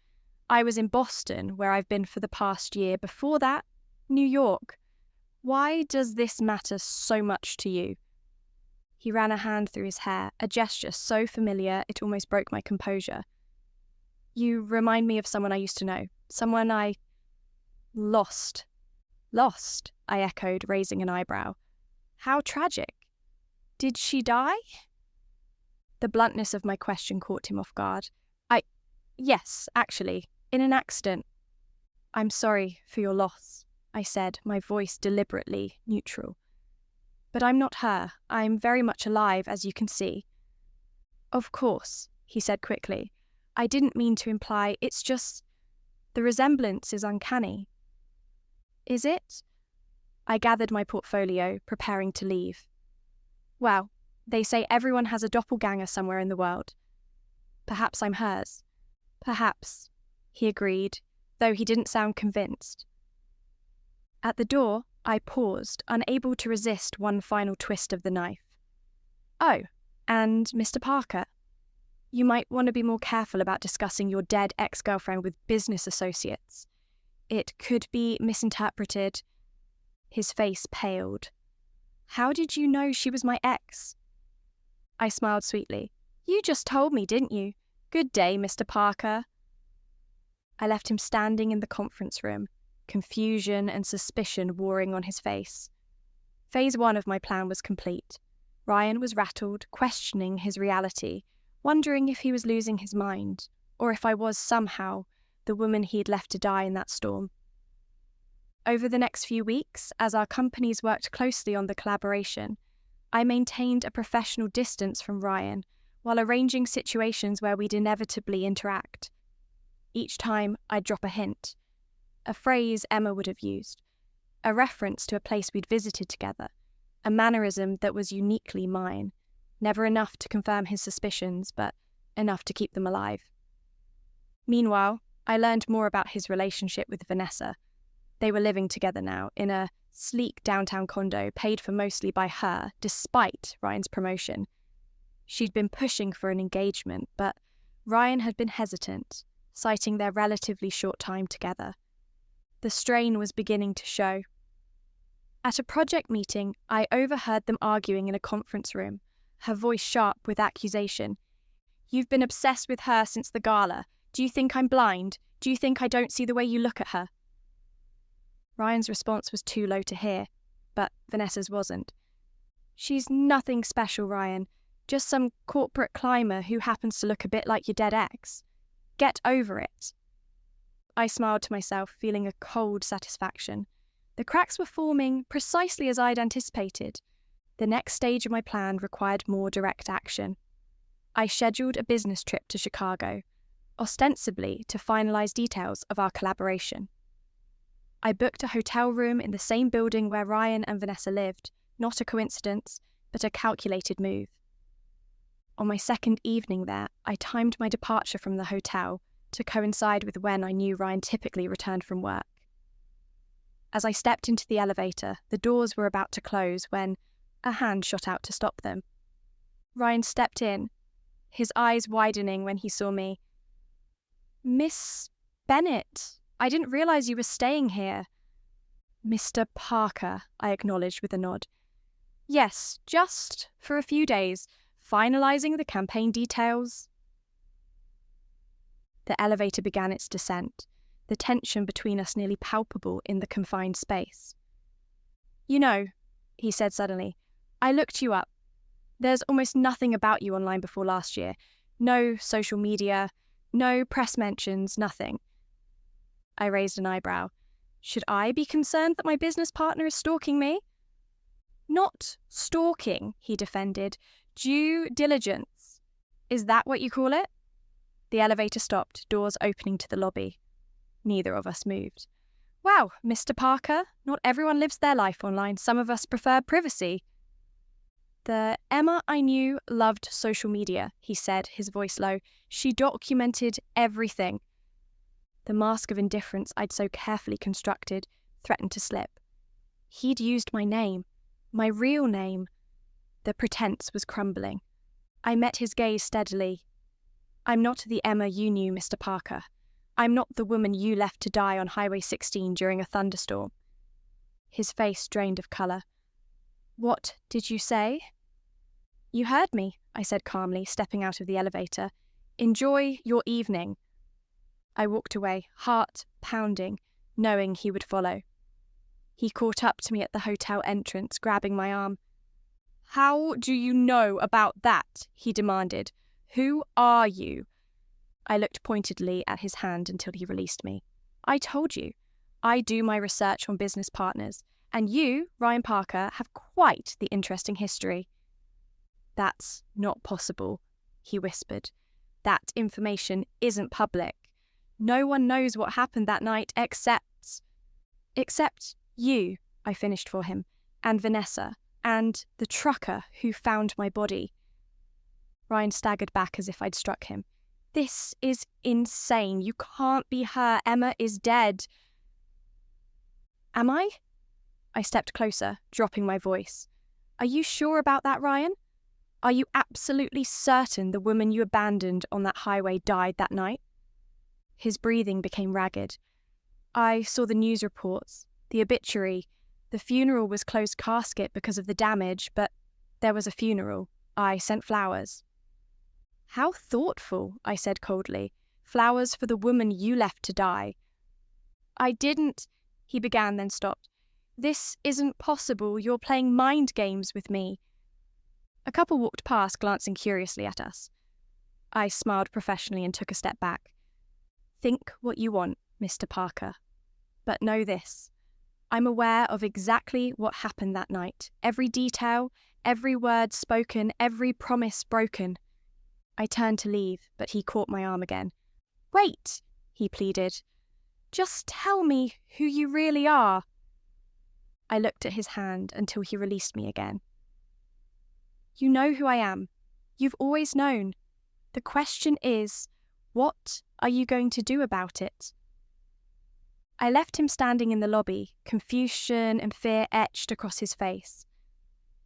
I was in Boston, where I've been for the past year. Before that, New York. Why does this matter so much to you? He ran a hand through his hair, a gesture so familiar it almost broke my composure. You remind me of someone I used to know, someone I... lost. Lost, I echoed, raising an eyebrow. How tragic. Did she die? The bluntness of my question caught him off guard. Yes, actually, in an accident. I'm sorry for your loss, I said, my voice deliberately neutral. But I'm not her. I'm very much alive, as you can see. Of course, he said quickly. I didn't mean to imply, it's just... the resemblance is uncanny. Is it? I gathered my portfolio, preparing to leave. Well, they say everyone has a doppelganger somewhere in the world. Perhaps I'm hers. Perhaps, he agreed, though he didn't sound convinced. At the door, I paused, unable to resist one final twist of the knife. Oh, and Mr. Parker, you might want to be more careful about discussing your dead ex-girlfriend with business associates. It could be misinterpreted. His face paled. How did you know she was my ex? I smiled sweetly. You just told me, didn't you? Good day, Mr. Parker. I left him standing in the conference room, confusion and suspicion warring on his face. Phase 1 of my plan was complete. Ryan was rattled, questioning his reality, wondering if he was losing his mind, or if I was somehow the woman he had left to die in that storm. Over the next few weeks, as our companies worked closely on the collaboration, I maintained a professional distance from Ryan, while arranging situations where we'd inevitably interact. Each time, I'd drop a hint, a phrase Emma would have used, a reference to a place we'd visited together, a mannerism that was uniquely mine, never enough to confirm his suspicions, but enough to keep them alive. Meanwhile, I learned more about his relationship with Vanessa. They were living together now, in a sleek downtown condo paid for mostly by her, despite Ryan's promotion. She'd been pushing for an engagement, but Ryan had been hesitant, citing their relatively short time together. The strain was beginning to show. At a project meeting, I overheard them arguing in a conference room, her voice sharp with accusation. "You've been obsessed with her since the gala. Do you think I'm blind? Do you think I don't see the way you look at her?" Ryan's response was too low to hear, but Vanessa's wasn't. "She's nothing special, Ryan. Just some corporate climber who happens to look a bit like your dead ex. Get over it." I smiled to myself, feeling a cold satisfaction. The cracks were forming precisely as I'd anticipated. The next stage of my plan required more direct action. I scheduled a business trip to Chicago, ostensibly to finalise details of our collaboration. I booked a hotel room in the same building where Ryan and Vanessa lived, not a coincidence, but a calculated move. On my second evening there, I timed my departure from the hotel to coincide with when I knew Ryan typically returned from work. As I stepped into the elevator, the doors were about to close when a hand shot out to stop them. Ryan stepped in, his eyes widening when he saw me. "Miss Bennett, I didn't realise you were staying here." "Mr. Parker," I acknowledged with a nod. "Yes, just for a few days, finalising the campaign details." The elevator began its descent, the tension between us nearly palpable in the confined space. "You know," he said suddenly, "I looked you up. There's almost nothing about you online before last year. No social media, no press mentions, nothing." I raised an eyebrow. Should I be concerned that my business partner is stalking me? "Not stalking," he defended. "Due diligence. Is that what you call it?" The elevator stopped, doors opening to the lobby. Neither of us moved. "Wow, Mr. Parker, not everyone lives their life online. Some of us prefer privacy." "The Emma I knew loved social media," he said, his voice low. "She documented everything." The mask of indifference I'd so carefully constructed threatened to slip. He'd used my name, my real name. The pretense was crumbling. I met his gaze steadily. "I'm not the Emma you knew, Mr. Parker. I'm not the woman you left to die on Highway 16 during a thunderstorm." His face drained of colour. "What did you say?" "You heard me," I said calmly, stepping out of the elevator. "Enjoy your evening." I walked away, heart pounding, knowing he would follow. He caught up to me at the hotel entrance, grabbing my arm. "How do you know about that?" he demanded. "Who are you?" I looked pointedly at his hand until he released me. "I told you, I do my research on business partners, and you, Ryan Parker, have quite the interesting history." "That's not possible," he whispered. "That information isn't public. No one knows what happened that night except you," I finished for him, "and Vanessa, and the trucker who found my body." Ryan staggered back as if I'd struck him. "This is insane. You can't be her. Emma is dead." "Am I?" I stepped closer, dropping my voice. "Are you sure about that, Ryan? Are you absolutely certain the woman you abandoned on that highway died that night?" His breathing became ragged. "I saw the news reports, the obituary. The funeral was closed casket because of the damage, but there was a funeral. I sent flowers." "How thoughtful," I said coldly. "Flowers for the woman you left to die." "I didn't," he began, then stopped. "This isn't possible. You're playing mind games with me." A couple walked past, glancing curiously at us. I smiled professionally and took a step back. "Think what you want, Mr. Parker. But know this. I'm aware of exactly what happened that night. Every detail, every word spoken, every promise broken. I turned to leave, but he caught my arm again. "Wait," he pleaded. "Just tell me who you really are." I looked at his hand until he released me again. "You know who I am. You've always known. The question is, what are you going to do about it?" I left him standing in the lobby, confusion and fear etched across his face.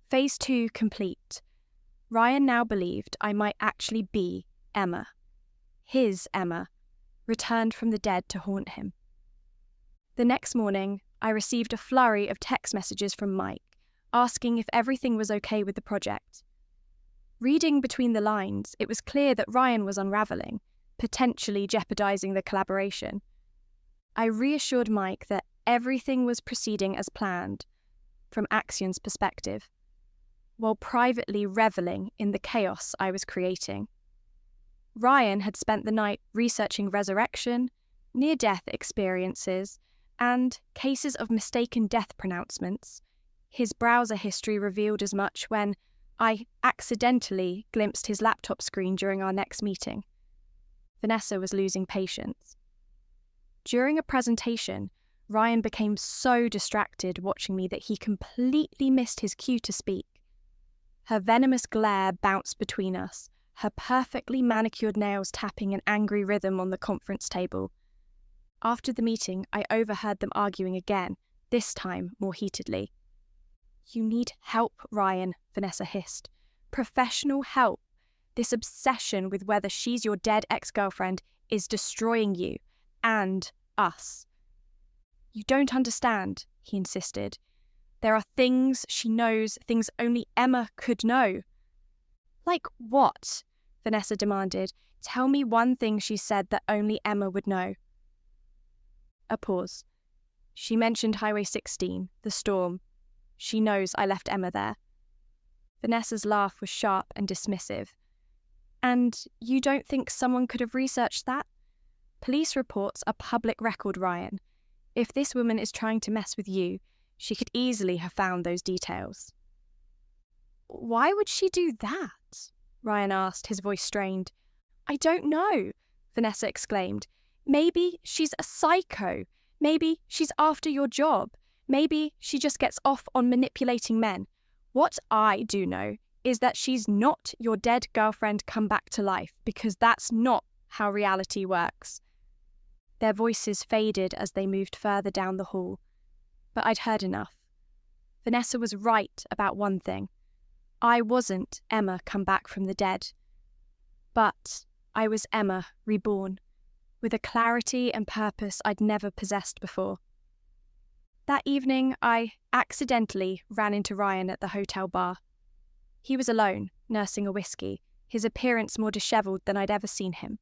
Phase 2 complete. Ryan now believed I might actually be Emma. His Emma, returned from the dead to haunt him. The next morning, I received a flurry of text messages from Mike, asking if everything was okay with the project. Reading between the lines, it was clear that Ryan was unravelling, potentially jeopardising the collaboration. I reassured Mike that everything was proceeding as planned, from Axion's perspective, while privately revelling in the chaos I was creating. Ryan had spent the night researching resurrection, near-death experiences, and cases of mistaken death pronouncements. His browser history revealed as much when I accidentally glimpsed his laptop screen during our next meeting. Vanessa was losing patience. During a presentation, Ryan became so distracted watching me that he completely missed his cue to speak. Her venomous glare bounced between us, her perfectly manicured nails tapping an angry rhythm on the conference table. After the meeting, I overheard them arguing again, this time more heatedly. "You need help, Ryan," Vanessa hissed. "Professional help. This obsession with whether she's your dead ex-girlfriend is destroying you, and us." "You don't understand," he insisted. "There are things she knows, things only Emma could know." "Like what?" Vanessa demanded. "Tell me one thing she said that only Emma would know." A pause. "She mentioned Highway 16, the storm. She knows I left Emma there." Vanessa's laugh was sharp and dismissive. "And you don't think someone could have researched that? Police reports are public record, Ryan. If this woman is trying to mess with you, she could easily have found those details." "Why would she do that?" Ryan asked, his voice strained. "I don't know," Vanessa exclaimed. "Maybe she's a psycho. Maybe she's after your job. Maybe she just gets off on manipulating men. What I do know is that she's not your dead girlfriend come back to life, because that's not how reality works." Their voices faded as they moved further down the hall. But I'd heard enough. Vanessa was right about one thing. I wasn't Emma come back from the dead. But I was Emma reborn, with a clarity and purpose I'd never possessed before. That evening, I accidentally ran into Ryan at the hotel bar. He was alone, nursing a whiskey, his appearance more dishevelled than I'd ever seen him.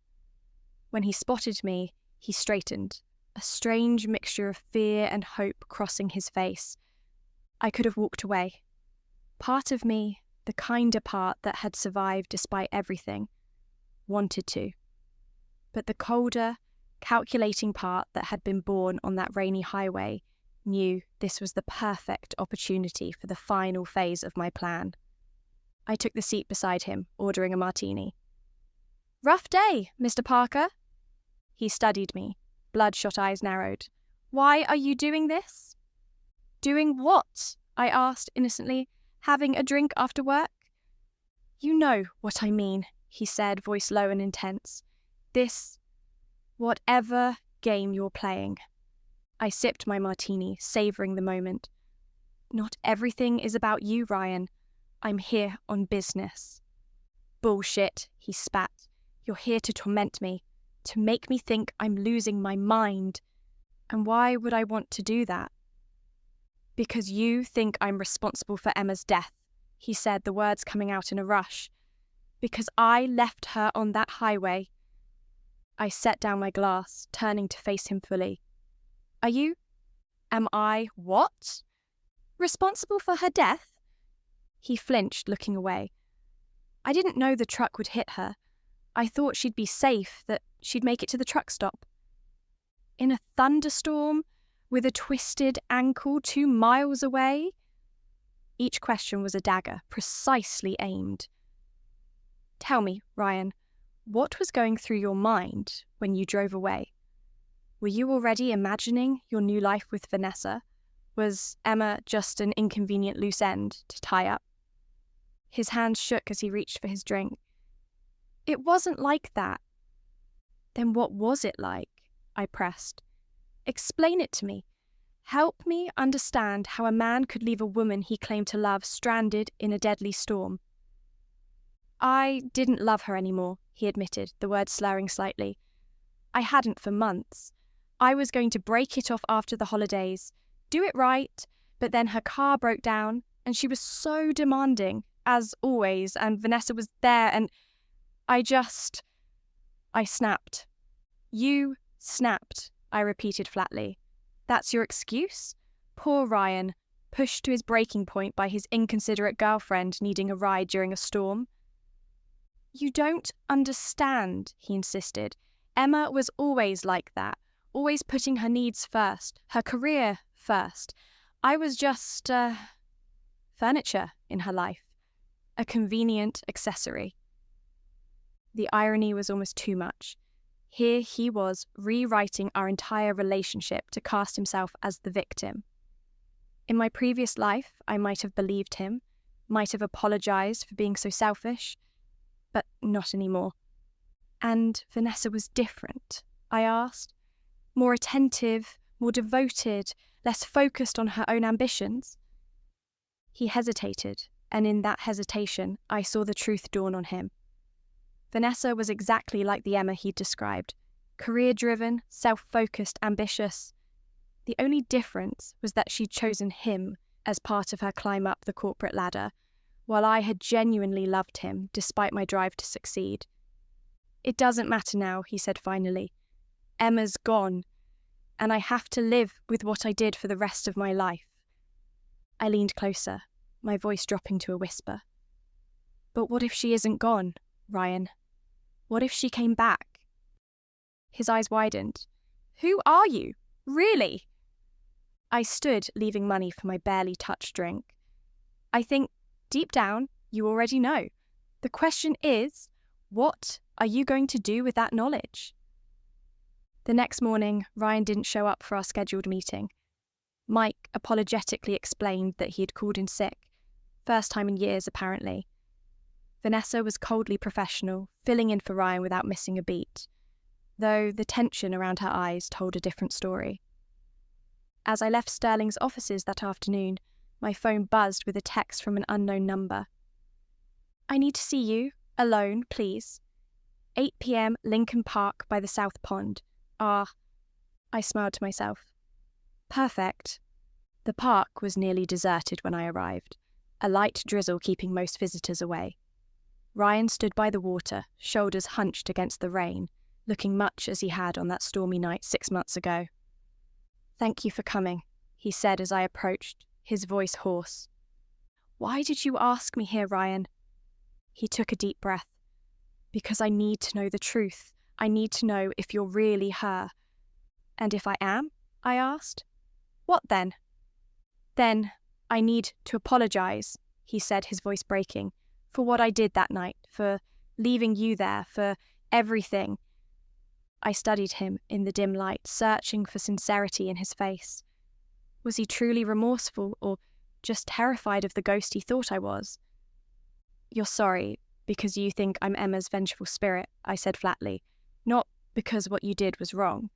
When he spotted me, he straightened, a strange mixture of fear and hope crossing his face. I could have walked away. Part of me, the kinder part that had survived despite everything, wanted to. But the colder, calculating part that had been born on that rainy highway knew this was the perfect opportunity for the final phase of my plan. I took the seat beside him, ordering a martini. "Rough day, Mr. Parker." He studied me, bloodshot eyes narrowed. "Why are you doing this?" "Doing what?" I asked innocently. "Having a drink after work?" "You know what I mean," he said, voice low and intense. "This, whatever game you're playing." I sipped my martini, savouring the moment. "Not everything is about you, Ryan. I'm here on business." "Bullshit," he spat. "You're here to torment me, to make me think I'm losing my mind. And why would I want to do that?" "Because you think I'm responsible for Emma's death," he said, the words coming out in a rush. "Because I left her on that highway." I set down my glass, turning to face him fully. Am I what? Responsible for her death?" He flinched, looking away. "I didn't know the truck would hit her. I thought she'd be safe, that she'd make it to the truck stop. In a thunderstorm, with a twisted ankle 2 miles away?" Each question was a dagger, precisely aimed. Tell me, Ryan, what was going through your mind when you drove away? Were you already imagining your new life with Vanessa? Was Emma just an inconvenient loose end to tie up? His hand shook as he reached for his drink. It wasn't like that. Then what was it like? I pressed. Explain it to me. Help me understand how a man could leave a woman he claimed to love stranded in a deadly storm. I didn't love her anymore, he admitted, the words slurring slightly. I hadn't for months. I was going to break it off after the holidays, do it right, but then her car broke down and she was so demanding, as always, and Vanessa was there and I snapped. You snapped, I repeated flatly. That's your excuse? Poor Ryan, pushed to his breaking point by his inconsiderate girlfriend needing a ride during a storm. You don't understand, he insisted. Emma was always like that, always putting her needs first, her career first. I was just, furniture in her life, a convenient accessory. The irony was almost too much. Here he was rewriting our entire relationship to cast himself as the victim. In my previous life, I might have believed him, might have apologized for being so selfish, but not anymore. And Vanessa was different, I asked. More attentive, more devoted, less focused on her own ambitions. He hesitated, and in that hesitation, I saw the truth dawn on him. Vanessa was exactly like the Emma he'd described, career-driven, self-focused, ambitious. The only difference was that she'd chosen him as part of her climb up the corporate ladder, while I had genuinely loved him despite my drive to succeed. It doesn't matter now, he said finally. Emma's gone, and I have to live with what I did for the rest of my life. I leaned closer, my voice dropping to a whisper. But what if she isn't gone, Ryan? What if she came back? His eyes widened. Who are you? Really? I stood, leaving money for my barely touched drink. I think, deep down, you already know. The question is, what are you going to do with that knowledge? The next morning, Ryan didn't show up for our scheduled meeting. Mike apologetically explained that he had called in sick, first time in years apparently. Vanessa was coldly professional, filling in for Ryan without missing a beat, though the tension around her eyes told a different story. As I left Sterling's offices that afternoon, my phone buzzed with a text from an unknown number. I need to see you, alone, please. 8 p.m. Lincoln Park by the South Pond. I smiled to myself. Perfect. The park was nearly deserted when I arrived, a light drizzle keeping most visitors away. Ryan stood by the water, shoulders hunched against the rain, looking much as he had on that stormy night 6 months ago. Thank you for coming, he said as I approached, his voice hoarse. Why did you ask me here, Ryan? He took a deep breath. Because I need to know the truth. I need to know if you're really her. And if I am? I asked. What then? Then I need to apologize, he said, his voice breaking, for what I did that night, for leaving you there, for everything. I studied him in the dim light, searching for sincerity in his face. Was he truly remorseful, or just terrified of the ghost he thought I was? You're sorry, because you think I'm Emma's vengeful spirit, I said flatly, not because what you did was wrong.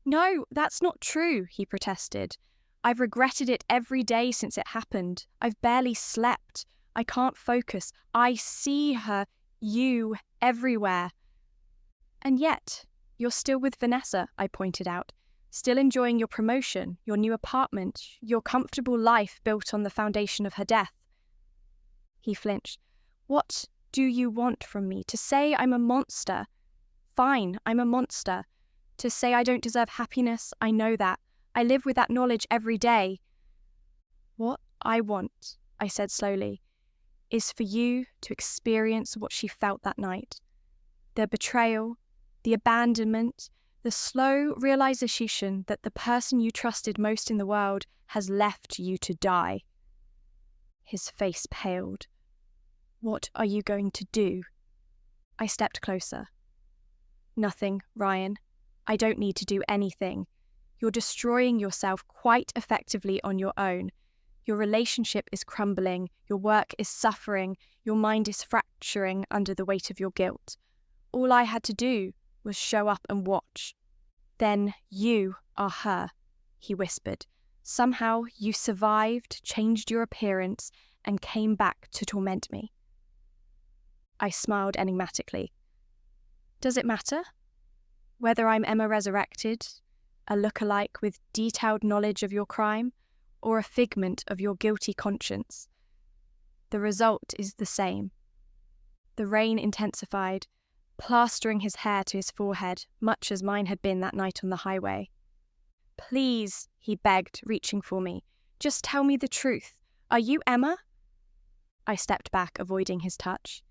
No, that's not true, he protested. I've regretted it every day since it happened. I've barely slept. I can't focus. I see her, you, everywhere. And yet, you're still with Vanessa, I pointed out, still enjoying your promotion, your new apartment, your comfortable life built on the foundation of her death. He flinched. What do you want from me? To say I'm a monster? Fine, I'm a monster. To say I don't deserve happiness, I know that. I live with that knowledge every day. What I want, I said slowly, is for you to experience what she felt that night. The betrayal, the abandonment, the slow realization that the person you trusted most in the world has left you to die. His face paled. What are you going to do? I stepped closer. Nothing, Ryan. I don't need to do anything. You're destroying yourself quite effectively on your own. Your relationship is crumbling, your work is suffering, your mind is fracturing under the weight of your guilt. All I had to do was show up and watch. Then you are her, he whispered. Somehow you survived, changed your appearance, and came back to torment me. I smiled enigmatically. Does it matter? Whether I'm Emma resurrected, a look-alike with detailed knowledge of your crime, or a figment of your guilty conscience. The result is the same. The rain intensified, plastering his hair to his forehead, much as mine had been that night on the highway. Please, he begged, reaching for me. Just tell me the truth. Are you Emma? I stepped back, avoiding his touch.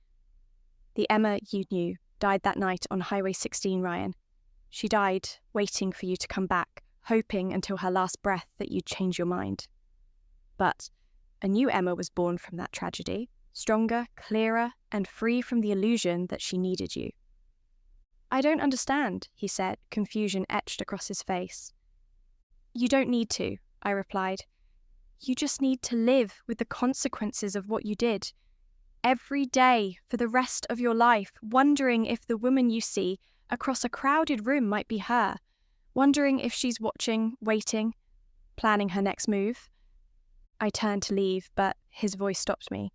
The Emma you knew died that night on Highway 16, Ryan. She died waiting for you to come back, hoping until her last breath that you'd change your mind. But a new Emma was born from that tragedy, stronger, clearer, and free from the illusion that she needed you. I don't understand, he said, confusion etched across his face. You don't need to, I replied. You just need to live with the consequences of what you did. Every day for the rest of your life, wondering if the woman you see across a crowded room might be her, wondering if she's watching, waiting, planning her next move. I turned to leave, but his voice stopped me.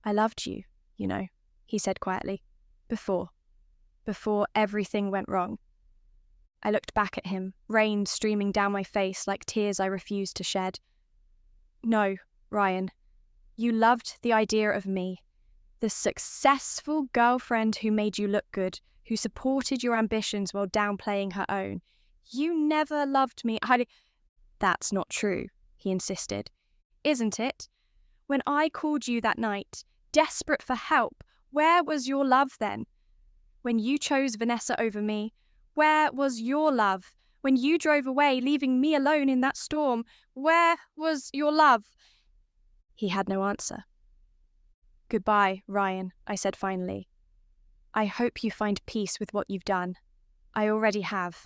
I loved you, you know, he said quietly. Before everything went wrong. I looked back at him, rain streaming down my face like tears I refused to shed. No, Ryan, you loved the idea of me, the successful girlfriend who made you look good, who supported your ambitions while downplaying her own. You never loved me. That's not true, he insisted. Isn't it? When I called you that night, desperate for help, where was your love then? When you chose Vanessa over me, where was your love? When you drove away, leaving me alone in that storm, where was your love? He had no answer. Goodbye, Ryan, I said finally. I hope you find peace with what you've done. I already have.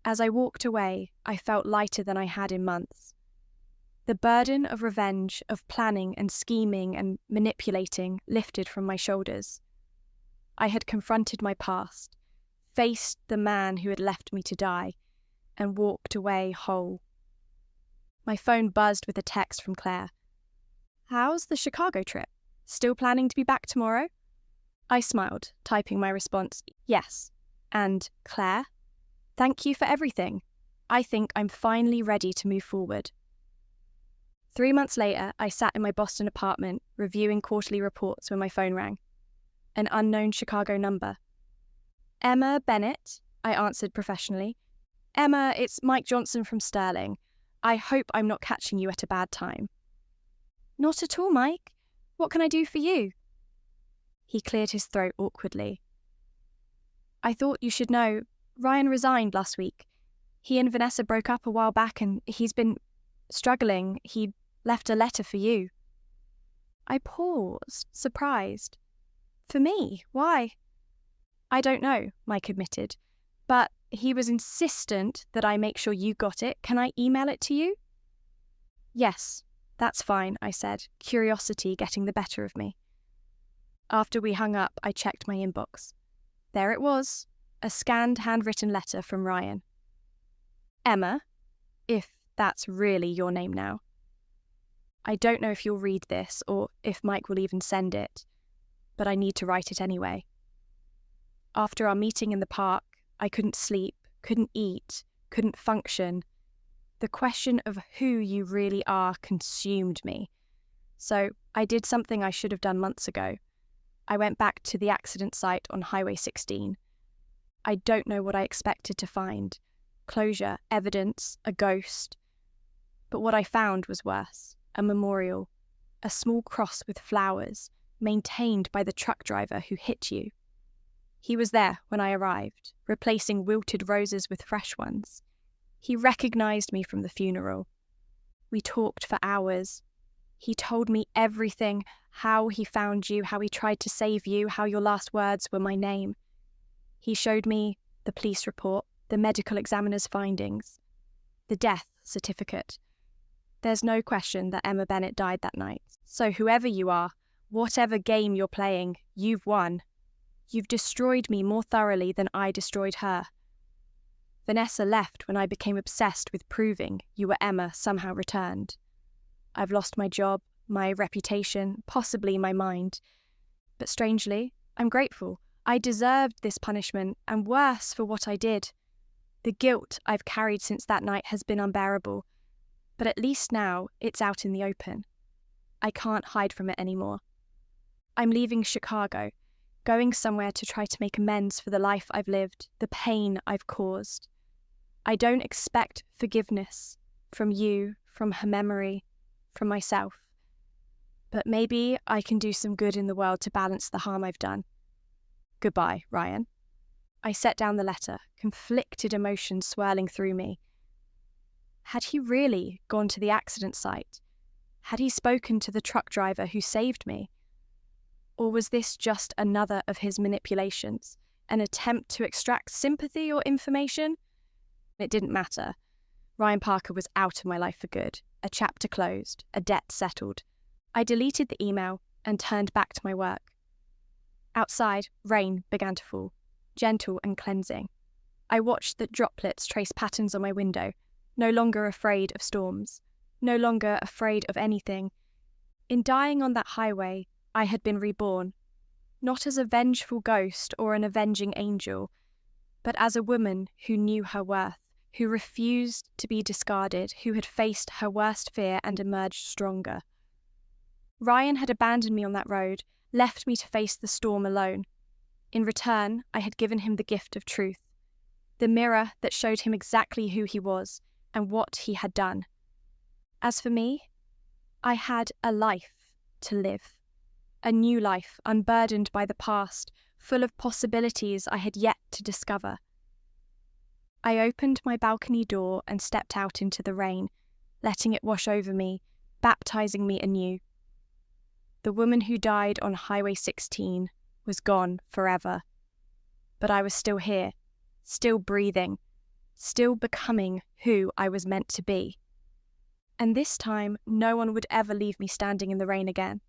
As I walked away, I felt lighter than I had in months. The burden of revenge, of planning and scheming and manipulating lifted from my shoulders. I had confronted my past, faced the man who had left me to die, and walked away whole. My phone buzzed with a text from Claire. How's the Chicago trip? Still planning to be back tomorrow? I smiled, typing my response, yes. And Claire, thank you for everything. I think I'm finally ready to move forward. 3 months later, I sat in my Boston apartment, reviewing quarterly reports when my phone rang. An unknown Chicago number. Emma Bennett, I answered professionally. Emma, it's Mike Johnson from Sterling. I hope I'm not catching you at a bad time. Not at all, Mike. What can I do for you? He cleared his throat awkwardly. I thought you should know, Ryan resigned last week. He and Vanessa broke up a while back and he's been struggling. He left a letter for you. I paused, surprised. For me? Why? I don't know, Mike admitted, but he was insistent that I make sure you got it. Can I email it to you? Yes, that's fine, I said, curiosity getting the better of me. After we hung up, I checked my inbox. There it was, a scanned handwritten letter from Ryan. Emma, if that's really your name now. I don't know if you'll read this or if Mike will even send it, but I need to write it anyway. After our meeting in the park, I couldn't sleep, couldn't eat, couldn't function. The question of who you really are consumed me. So I did something I should have done months ago. I went back to the accident site on Highway 16. I don't know what I expected to find. Closure, evidence, a ghost. But what I found was worse. A memorial. A small cross with flowers, maintained by the truck driver who hit you. He was there when I arrived, replacing wilted roses with fresh ones. He recognized me from the funeral. We talked for hours. He told me everything, how he found you, how he tried to save you, how your last words were my name. He showed me the police report, the medical examiner's findings, the death certificate. There's no question that Emma Bennett died that night. So whoever you are, whatever game you're playing, you've won. You've destroyed me more thoroughly than I destroyed her. Vanessa left when I became obsessed with proving you were Emma somehow returned. I've lost my job, my reputation, possibly my mind. But strangely, I'm grateful. I deserved this punishment, and worse for what I did. The guilt I've carried since that night has been unbearable, but at least now it's out in the open. I can't hide from it anymore. I'm leaving Chicago, going somewhere to try to make amends for the life I've lived, the pain I've caused. I don't expect forgiveness from you, from her memory, from myself. But maybe I can do some good in the world to balance the harm I've done. Goodbye, Ryan. I set down the letter, conflicted emotions swirling through me. Had he really gone to the accident site? Had he spoken to the truck driver who saved me? Or was this just another of his manipulations, an attempt to extract sympathy or information? It didn't matter. Ryan Parker was out of my life for good, a chapter closed, a debt settled. I deleted the email and turned back to my work. Outside, rain began to fall, gentle and cleansing. I watched the droplets trace patterns on my window, no longer afraid of storms, no longer afraid of anything. In dying on that highway, I had been reborn, not as a vengeful ghost or an avenging angel, but as a woman who knew her worth, who refused to be discarded, who had faced her worst fear and emerged stronger. Ryan had abandoned me on that road, left me to face the storm alone. In return, I had given him the gift of truth, the mirror that showed him exactly who he was and what he had done. As for me, I had a life to live, a new life unburdened by the past, full of possibilities I had yet to discover. I opened my balcony door and stepped out into the rain, letting it wash over me, baptizing me anew. The woman who died on Highway 16 was gone forever. But I was still here, still breathing, still becoming who I was meant to be. And this time, no one would ever leave me standing in the rain again.